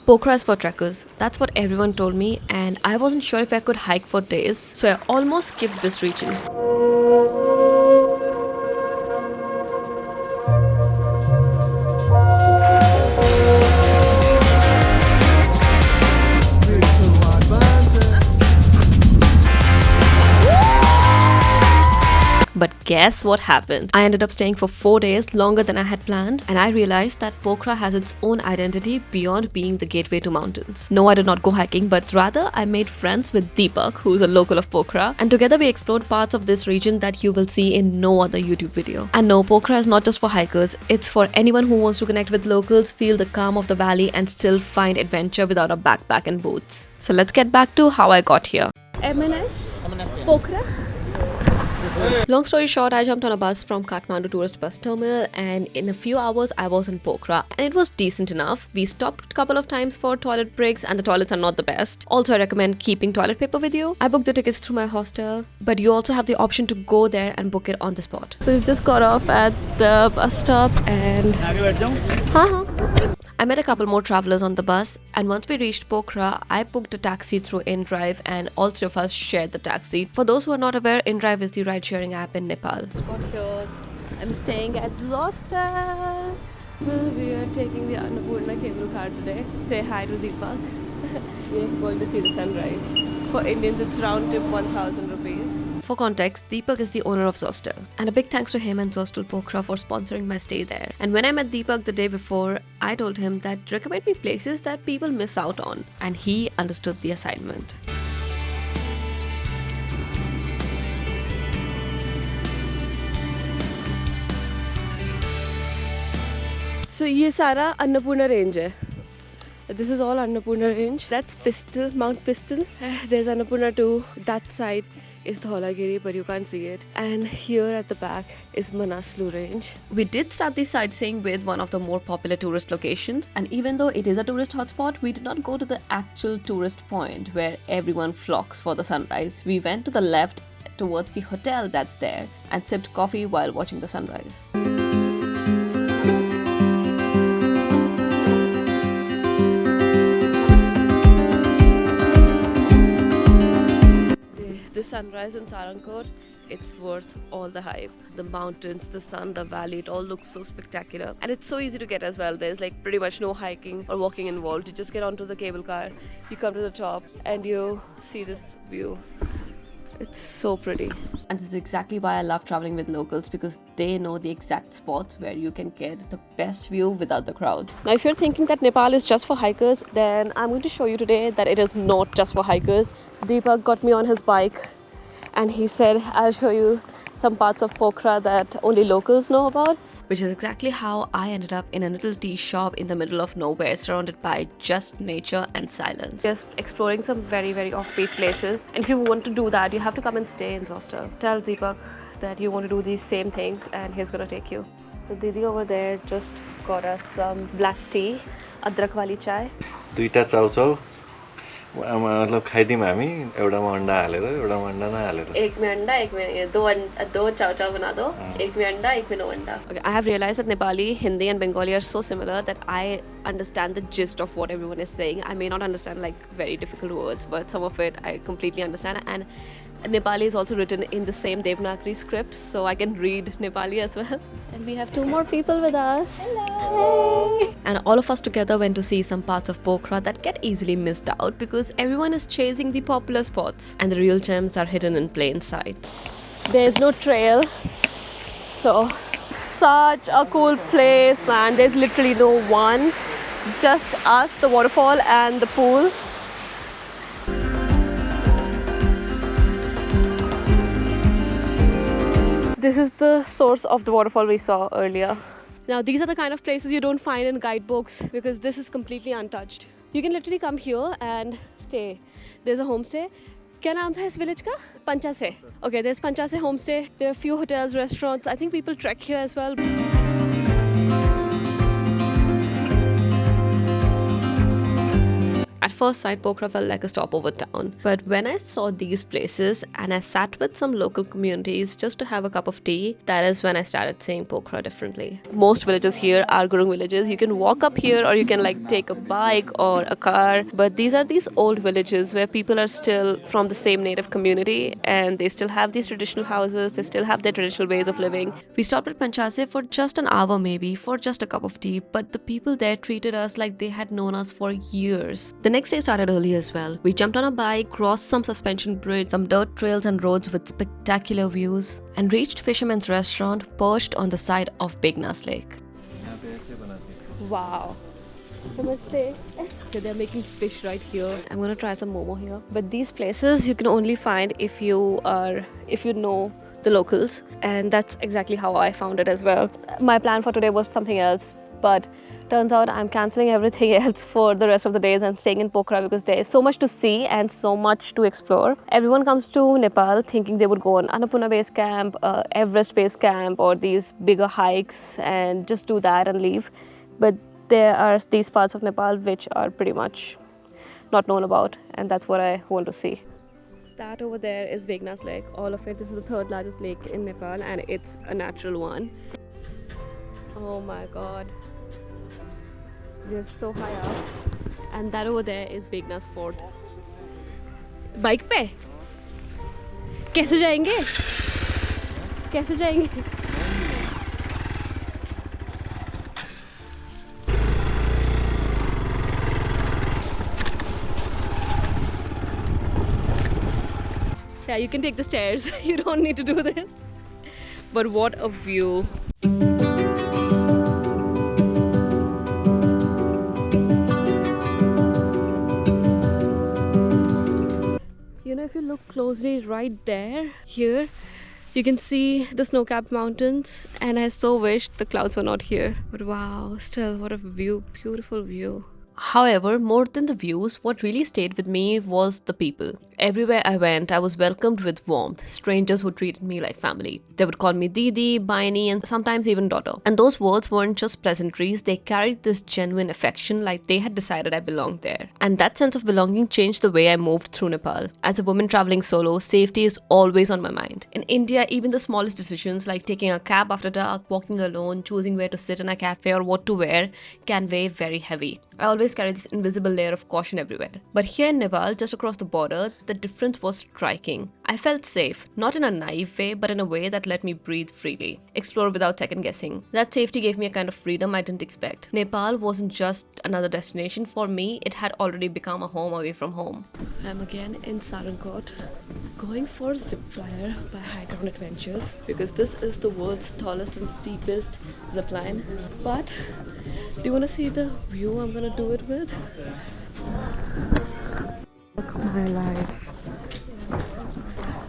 Pokhara is for trekkers. That's what everyone told me, and I wasn't sure if I could hike for days, so I almost skipped this region. But guess what happened? I ended up staying for 4 days, longer than I had planned, and I realized that Pokhara has its own identity beyond being the gateway to mountains. No, I did not go hiking, but rather I made friends with Deepak, who's a local of Pokhara, and together we explored parts of this region that you will see in no other YouTube video. And no, Pokhara is not just for hikers, it's for anyone who wants to connect with locals, feel the calm of the valley, and still find adventure without a backpack and boots. So let's get back to how I got here. Pokhara. Long story short, I jumped on a bus from Kathmandu tourist bus terminal, and in a few hours I was in Pokhara, and it was decent enough. We stopped a couple of times for toilet breaks, and the toilets are not the best. Also, I recommend keeping toilet paper with you. I booked the tickets through my hostel, but you also have the option to go there and book it on the spot. We've just got off at the bus stop, and I met a couple more travelers on the bus, and once we reached Pokhara, I booked a taxi through InDrive, and all three of us shared the taxi. For those who are not aware, InDrive is the ride-sharing app in Nepal. Here, I'm staying at Hostel. We are taking the Annapurna cable car today. Say hi to Deepak. We're going to see the sunrise. For Indians, it's round trip 1,000 rupees. For context, Deepak is the owner of Zostel, and a big thanks to him and Zostel Pokhara for sponsoring my stay there. And when I met Deepak the day before, I told him that recommend me places that people miss out on, and he understood the assignment. So ये सारा Annapurna range है. This is all Annapurna range. That's Pistol, Mount Pistol. There's Annapurna too. That side is Dholagiri, but you can't see it. And here at the back is Manaslu range. We did start the sightseeing with one of the more popular tourist locations, and even though it is a tourist hotspot, we did not go to the actual tourist point where everyone flocks for the sunrise. We went to the left towards the hotel that's there and sipped coffee while watching the sunrise. The sunrise in Sarangkot, it's worth all the hype. The mountains, the sun, the valley, it all looks so spectacular. And it's so easy to get as well. There's like pretty much no hiking or walking involved. You just get onto the cable car, you come to the top and you see this view. It's so pretty. And this is exactly why I love traveling with locals, because they know the exact spots where you can get the best view without the crowd. Now, if you're thinking that Nepal is just for hikers, then I'm going to show you today that it is not just for hikers. Deepak got me on his bike and he said, I'll show you some parts of Pokhara that only locals know about. Which is exactly how I ended up in a little tea shop in the middle of nowhere, surrounded by just nature and silence. Just exploring some very, very offbeat places. And if you want to do that, you have to come and stay in Zostel. Tell Deepak that you want to do these same things and he's going to take you. The Didi over there just got us some black tea, adrak wali chai. दुईटा चाउचाउ मतलब खाइदिम हामी एउटामा अन्डा हालेर एउटामा अन्डा नहालेर एक में अंडा एक में दो चाव चाव बना दो एक में अंडा एक में no अंडा. Okay, I have realized that Nepali, Hindi and Bengali are so similar that I understand the gist of what everyone is saying. I may not understand like very difficult words, but some of it I completely understand. And Nepali is also written in the same Devanagari script, so I can read Nepali as well. And we have two more people with us. Hello! Hey. And all of us together went to see some parts of Pokhara that get easily missed out because everyone is chasing the popular spots and the real gems are hidden in plain sight. There's no trail, so such a cool place, man. There's literally no one, just us, the waterfall and the pool. This is the source of the waterfall we saw earlier. Now these are the kind of places you don't find in guidebooks because this is completely untouched. You can literally come here and stay. There's a homestay. क्या नाम था इस village का? Panchase. Okay, there's Panchase homestay. There are a few hotels, restaurants. I think people trek here as well. At first sight, Pokhara felt like a stopover town. But when I saw these places and I sat with some local communities just to have a cup of tea, that is when I started seeing Pokhara differently. Most villages here are Gurung villages. You can walk up here or you can like take a bike or a car. But these are these old villages where people are still from the same native community and they still have these traditional houses. They still have their traditional ways of living. We stopped at Panchase for just an hour maybe, for just a cup of tea. But the people there treated us like they had known us for years. The next day started early as well. We jumped on a bike, crossed some suspension bridge, some dirt trails and roads with spectacular views, and reached Fisherman's Restaurant perched on the side of Begnas Lake. Wow. Namaste. Okay, they're making fish right here. I'm gonna try some momo here. But these places you can only find if you know the locals, and that's exactly how I found it as well. My plan for today was something else, but turns out I'm cancelling everything else for the rest of the days and staying in Pokhara because there is so much to see and so much to explore. Everyone comes to Nepal thinking they would go on Annapurna base camp, Everest base camp, or these bigger hikes and just do that and leave. But there are these parts of Nepal which are pretty much not known about, and that's what I want to see. That over there is Begnas Lake, all of it. This is the third largest lake in Nepal and it's a natural one. Oh my god. We're so high up. And that over there is Begnas Fort. Bike पे? कैसे जाएंगे? कैसे जाएंगे? Yeah, you can take the stairs. You don't need to do this. But what a view. You know, if you look closely right there, here, you can see the snow-capped mountains, and I so wish the clouds were not here. But wow, still, what a view, beautiful view. However, more than the views, what really stayed with me was the people. Everywhere I went, I was welcomed with warmth. Strangers who treated me like family. They would call me Didi, Baini, and sometimes even daughter. And those words weren't just pleasantries, they carried this genuine affection, like they had decided I belonged there. And that sense of belonging changed the way I moved through Nepal. As a woman traveling solo, safety is always on my mind. In India, even the smallest decisions like taking a cab after dark, walking alone, choosing where to sit in a cafe or what to wear can weigh very heavy. I always carry this invisible layer of caution everywhere. But here in Nepal, just across the border, the difference was striking. I felt safe, not in a naive way, but in a way that let me breathe freely, explore without second guessing. That safety gave me a kind of freedom I didn't expect. Nepal wasn't just another destination for me, it had already become a home away from home. I'm again in Sarangkot, going for Zipline by Highground Adventures, because this is the world's tallest and steepest zipline. But do you want to see the view I'm gonna do it with? My life.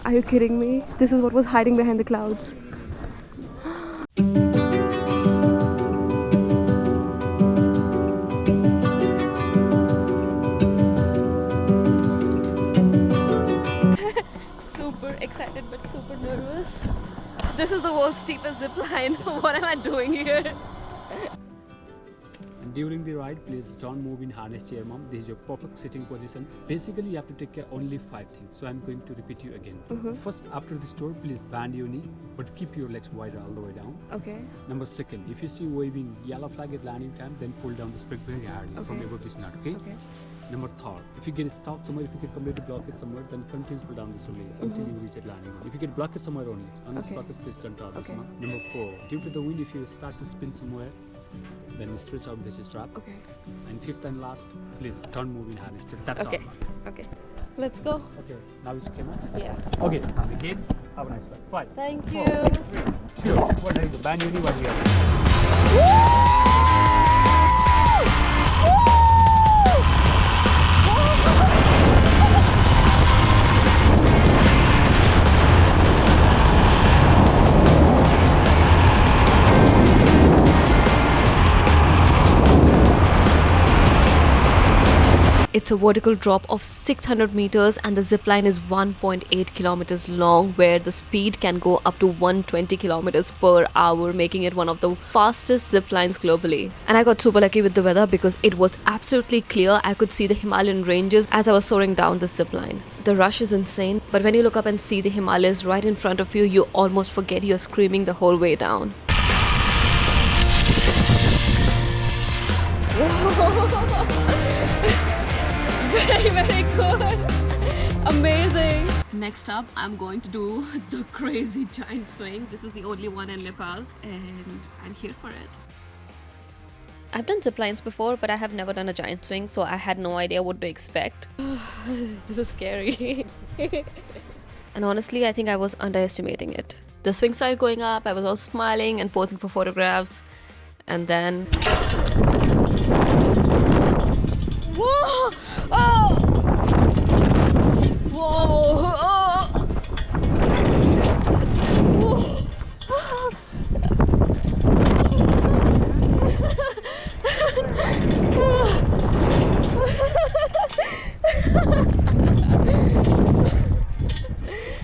Are you kidding me? This is what was hiding behind the clouds. Super excited but super nervous. This is the world's steepest zip line. What am I doing here? During the ride, please don't move in harness chair, mom. This is your perfect sitting position. Basically, you have to take care only 5 things. So I'm going to repeat you again. First, after the store, please bend your knee, but keep your legs wider all the way down. Okay. Number second, if you see waving yellow flag at landing time, then pull down the spring very hardly from above this knot. Okay. Number third, if you get stuck somewhere, if you get completely blocked somewhere, then continue pull down the shoelace until you reach at landing. If you get blocked somewhere only, on this blockage, please don't touch this. Number 4, due to the wind, if you start to spin somewhere, then stretch out this strap. Okay. And fifth and last, please don't move in harness. So that's all. Okay. Let's go. Okay. Now it's came out? Yeah. Okay. Again, have a nice one. 5. Thank you. 4. What are you? Band uni, what we are. It's a vertical drop of 600 meters and the zipline is 1.8 kilometers long, where the speed can go up to 120 kilometers per hour, making it one of the fastest ziplines globally. And I got super lucky with the weather because it was absolutely clear. I could see the Himalayan ranges as I was soaring down the zipline. The rush is insane, but when you look up and see the Himalayas right in front of you, you almost forget you're screaming the whole way down. Very, very good. Amazing. Next up, I'm going to do the crazy giant swing. This is the only one in Nepal and I'm here for it. I've done zip lines before, but I have never done a giant swing, so I had no idea what to expect. This is scary. And honestly, I think I was underestimating it. The swing started going up, I was all smiling and posing for photographs, and then... Whoa! Oh! Whoa! Oh! Whoa!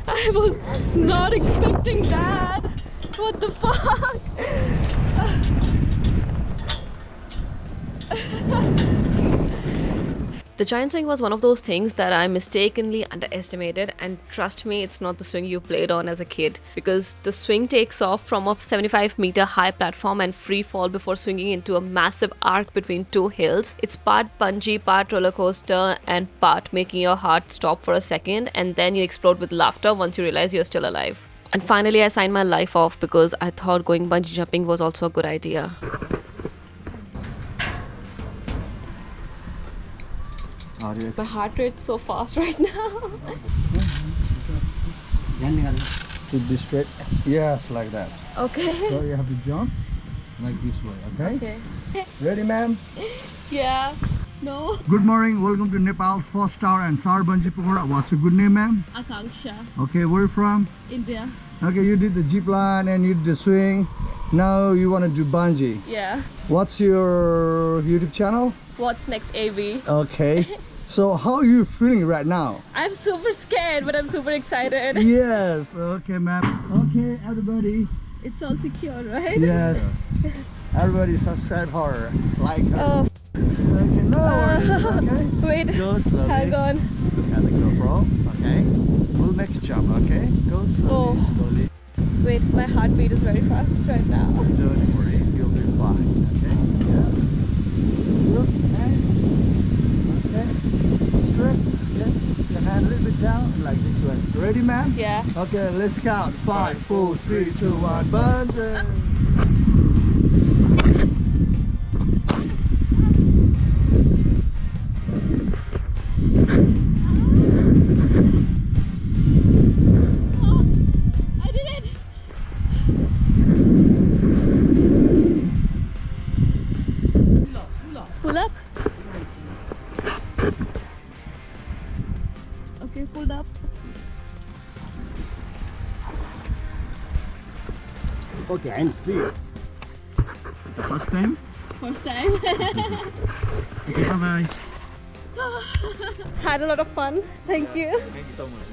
I was not expecting that. What the fuck? The giant swing was one of those things that I mistakenly underestimated, and trust me, it's not the swing you played on as a kid, because the swing takes off from a 75-meter high platform and free fall before swinging into a massive arc between two hills. It's part bungee, part roller coaster, and part making your heart stop for a second, and then you explode with laughter once you realize you're still alive. And finally, I signed my life off because I thought going bungee jumping was also a good idea. My heart rate's so fast right now. To be straight. Yes, like that. Okay. So you have to jump like this way, okay? Okay. Ready, ma'am? Yeah. No. Good morning. Welcome to Nepal's first tower and Sar Bungee Pokhara. What's your good name, ma'am? Akanksha. Okay, where are you from? India. Okay, you did the zipline and you did the swing. Now you want to do bungee. Yeah. What's your YouTube channel? What's next, AV? Okay. So how are you feeling right now? I'm super scared, but I'm super excited. Yes. Okay, ma'am. Okay, everybody. It's all secure, right? Yes. Everybody subscribe her, like her. Oh, Okay, no worries, okay? wait. Go slowly. Hang on. Look at the GoPro, okay? We'll make a jump, okay? Go slowly, Oh. slowly. Wait, my heartbeat is very fast right now. Don't worry, you'll be fine, okay? Yeah. Look, nice. Okay. Straight, okay? Your hand a little bit down, like this way. Ready, ma'am? Yeah. Okay, let's count. 5, 4, 3, 2, 1, bungee. I did it! Pull up. Okay, pulled up. Okay, and clear. The first time? First time. Okay, bye-bye. Had a lot of fun. Thank you. Thank you so much.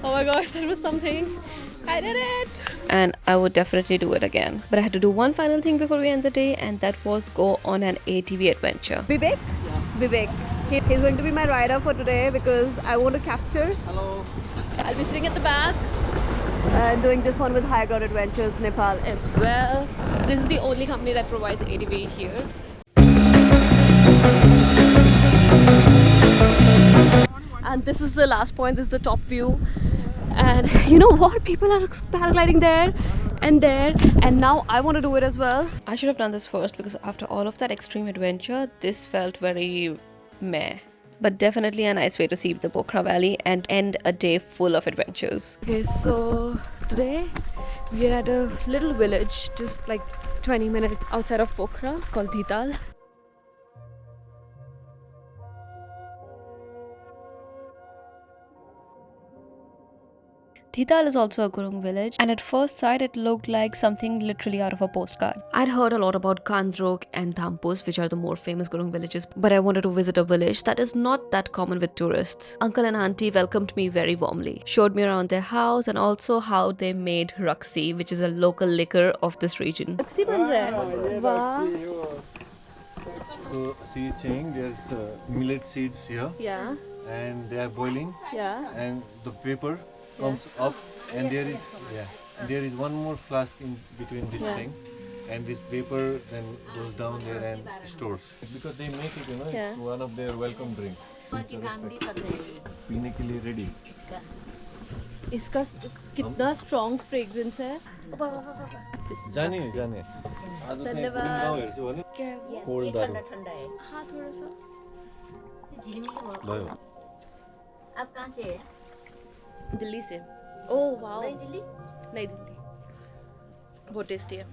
Oh my gosh, that was something. I did it! And I would definitely do it again. But I had to do one final thing before we end the day, and that was go on an ATV adventure. Vivek? Yeah. Vivek. He's going to be my rider for today because I want to capture. Hello. I'll be sitting at the back and doing this one with Highground Adventures Nepal as well. This is the only company that provides ATV here. And this is the last point, this is the top view. And you know what? People are paragliding there and there, and now I want to do it as well. I should have done this first because after all of that extreme adventure, this felt very meh. But definitely a nice way to see the Pokhara Valley and end a day full of adventures. Okay, so today we are at a little village just like 20 minutes outside of Pokhara called Dhital. Dhital is also a Gurung village, and at first sight it looked like something literally out of a postcard. I'd heard a lot about Kandrok and Dhampus, which are the more famous Gurung villages, but I wanted to visit a village that is not that common with tourists. Uncle and auntie welcomed me very warmly, showed me around their house and also how they made Raksi, which is a local liquor of this region. Raksi ban raha hai. Wow. So she is saying there's millet seeds here, Yeah. and they are boiling, Yeah. and the vapor comes up, and there is one more flask in between this Yeah. thing, and this vapor then goes down there and stores, because they make it, Yeah. it's one of their welcome drink. पीने के लिए ready. इसका कितना strong fragrance है. जानिए आज उसने धन्यवाद. गाउँ हेर्छु भने cold दारू हाँ थोड़ा सा. भयो. आप कहाँ से हैं? दिल्ली से. Oh wow. नई दिल्ली? नई दिल्ली. बहुत टेस्टी है.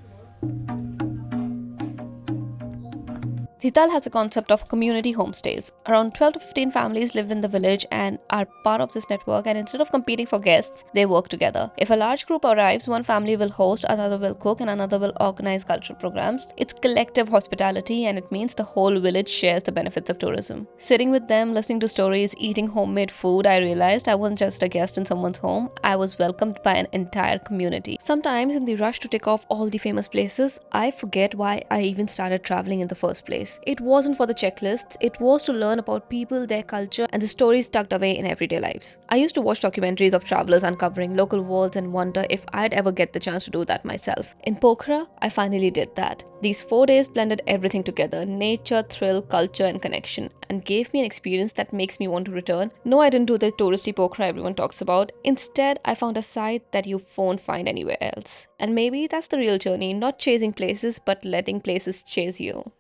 Dhital has a concept of community homestays. Around 12 to 15 families live in the village and are part of this network, and instead of competing for guests, they work together. If a large group arrives, one family will host, another will cook, and another will organize cultural programs. It's collective hospitality, and it means the whole village shares the benefits of tourism. Sitting with them, listening to stories, eating homemade food, I realized I wasn't just a guest in someone's home, I was welcomed by an entire community. Sometimes, in the rush to tick off all the famous places, I forget why I even started traveling in the first place. It wasn't for the checklists, it was to learn about people, their culture, and the stories tucked away in everyday lives. I used to watch documentaries of travelers uncovering local worlds and wonder if I'd ever get the chance to do that myself. In Pokhara, I finally did that. These 4 days blended everything together: nature, thrill, culture, and connection, and gave me an experience that makes me want to return. No, I didn't do the touristy Pokhara everyone talks about. Instead, I found a side that you won't find anywhere else. And maybe that's the real journey, not chasing places, but letting places chase you.